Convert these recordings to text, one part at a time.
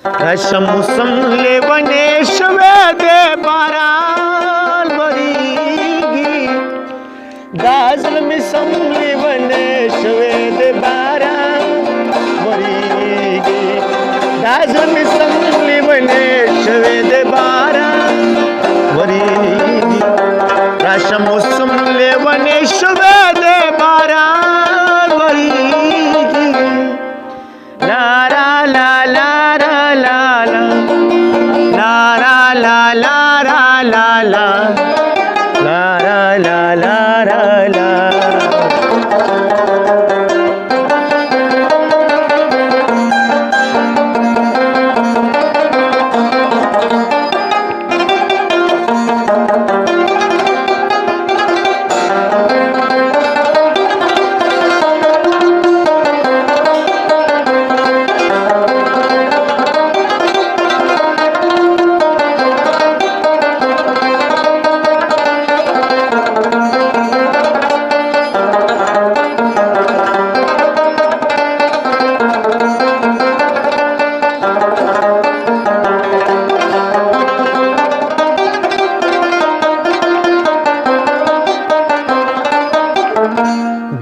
रशमुसम लेवने शवे दे बाराल वरीगी दाजल मिसम लेवने शवे दे बाराल वरीगी दाजल मिसम लेवने शवे दे बाराल वरीगी रशमुसम लेवने शवे दे बाराल वरीगी ला ला ला ला ला ला ला ला ला ला ला ला ला ला ला ला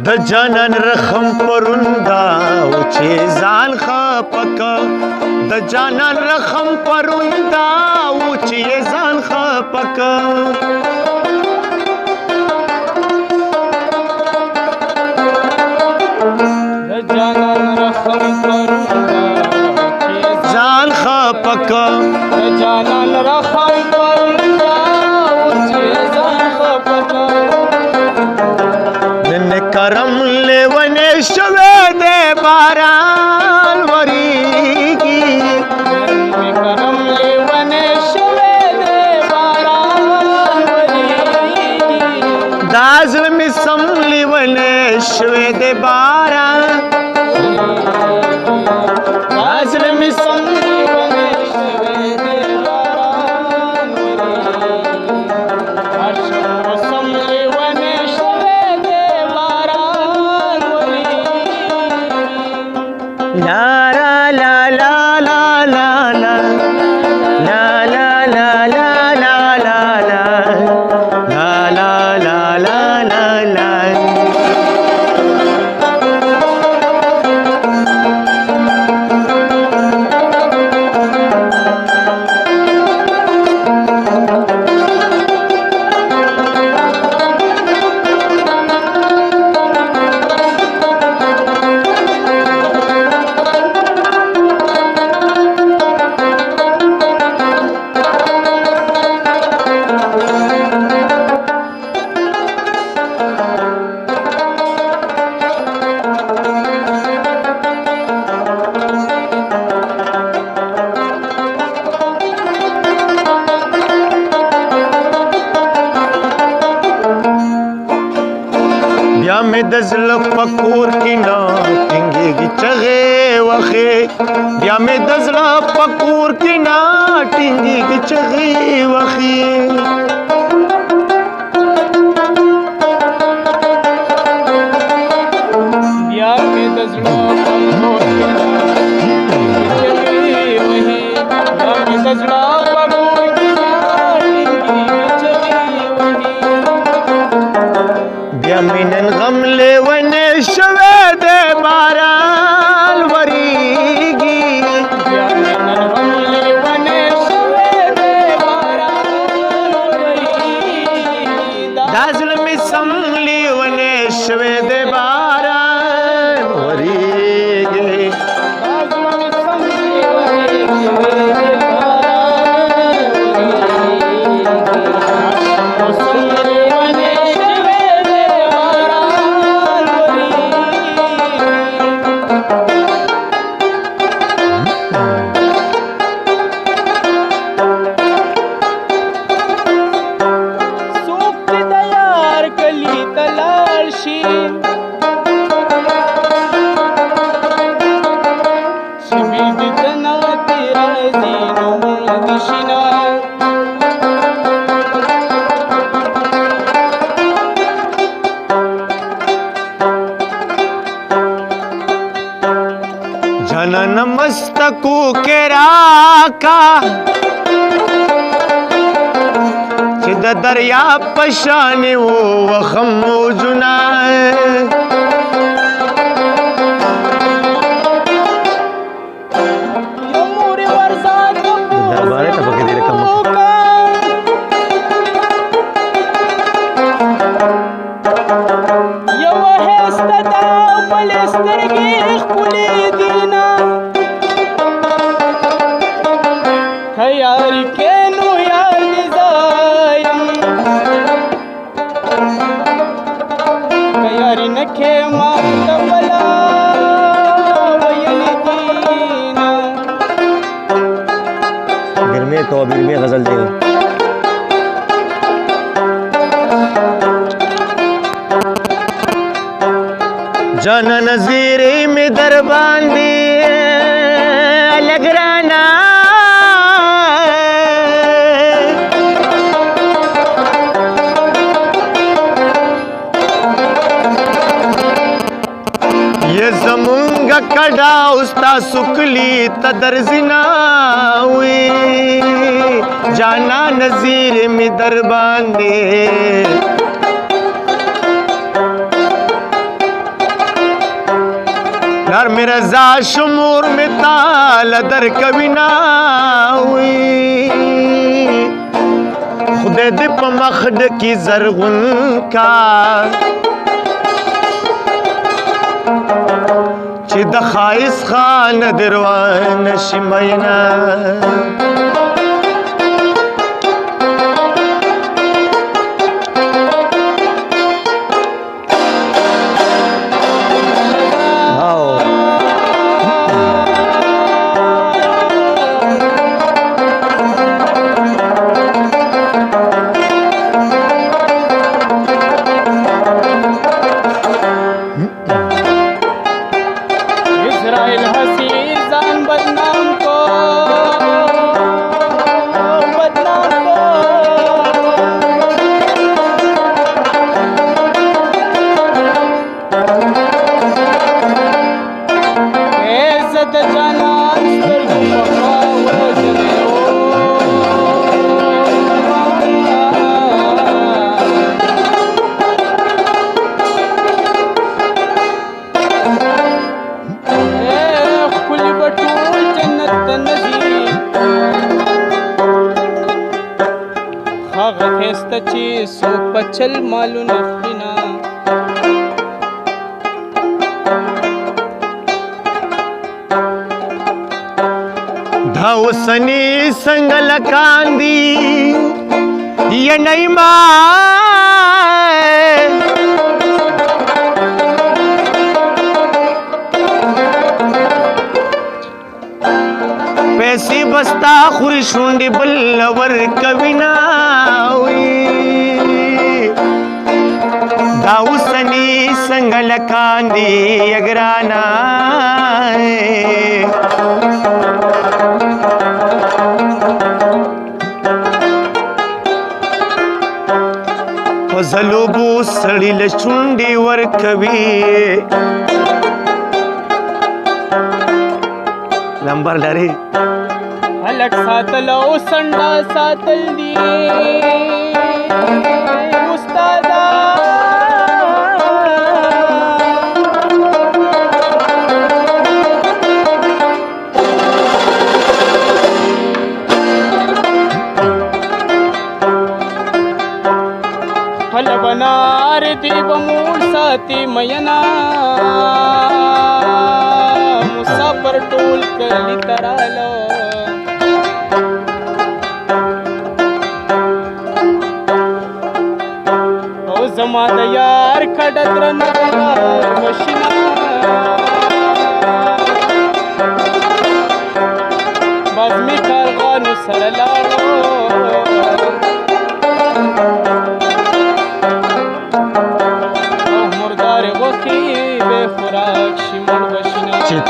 د جانان رخم پروندا او چې ځان خپک د جانان رخم پروندا او چې ځان خپک د جانان رخم پروندا ځان خپک د جانان رخم پروندا او چې ځان خپک کرم لیونے شوے دے باران وریگی کرم لیونے شوے دے باران وریگی دازل میں سم لیونے شوے دے باران دازل میں سم لیونے شوے دے باران لا لا لا لا لا لا لا لا لا لا لا لا لا لا لا لا لا لا بیا می د زړه په کور کې نه ټینګېږي چغې وښې بیا می د زړه په کور کې نه ټینګېږي چغې وښې بیا می د زړه په کور کې نه ټینګېږي چغې وښې بیا می د زړه په کور کې نه ټینګېږي چغې وښې بیا می نن غم لیونې شوې دې باران وریږي بیا می نن غم لیونې شوې دې باران وریږي دا زړه مې سم لیونې شوې دې باران وریږي دا زړه مې سم لیونې شوې دې باران دستکو کې راکا چې د دریاب په شان وخم موجونه دربارې ته پکې ډېره کم یاری کینو یار دیزائی یاری نکھے مات بلا ویلی دینا گرمی تو گرمی غزل دے جانا نظیرے میں دربان دے لگرانا ये ज़मूंगा कड़ा उस्ता सुकली तदरजिना हुई जाना नज़ीर में दरबान दे यार मेरा जा शुमूर में ताल दर कविना हुई खुदे दिप मखड की जरगुन का چې د خایس خان دروان شمینا چې څوک پچل مالونه خلینا دا وسنی څنګه لکاندي یا نیما پیسې بستا خوري شونډې بل ور کوینا دا وسنی څنګه لکاندي اگرانا وزلوبو سړی له شونډې ور کوي نمبر لري هلک ساتل او سنډا ساتل دي استادا خپل بنار دی بمول ساتي مینا مسافر ټول کلی ترالو او زما د یار کډه درنه وشنا باز می کارغانو سره لاړو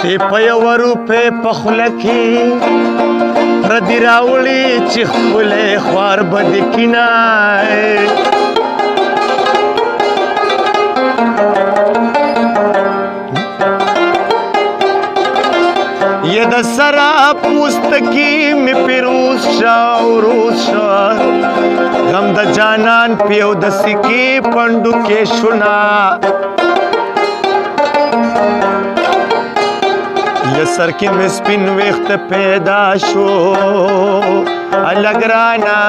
چې په یو روپې په خوله کې پردي راوړي چې خپلې خوار بد کینای یه د سرا پوستکی می پیروز شا وروز شا غم د جانان پیو د سکی پندو کې شنا یا سر کې مې سپین وخت پیدا شو الګرانا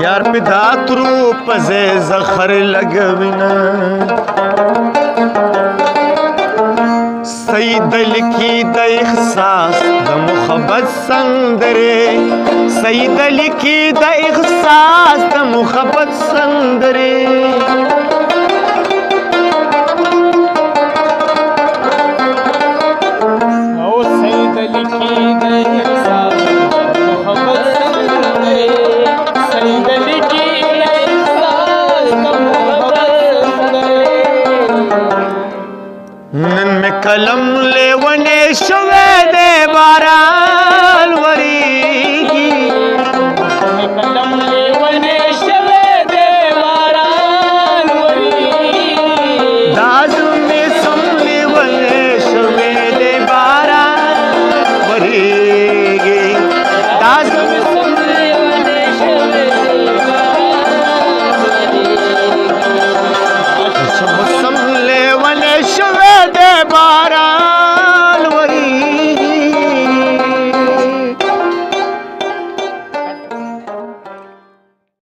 یار په داترو پزې زخر لګوینا سید لکی د احساس د محبت سندره سید لکی د احساس د محبت سندره او سید لکی د احساس محبت سندره سید لکی د احساس محبت سندره نن میں قلم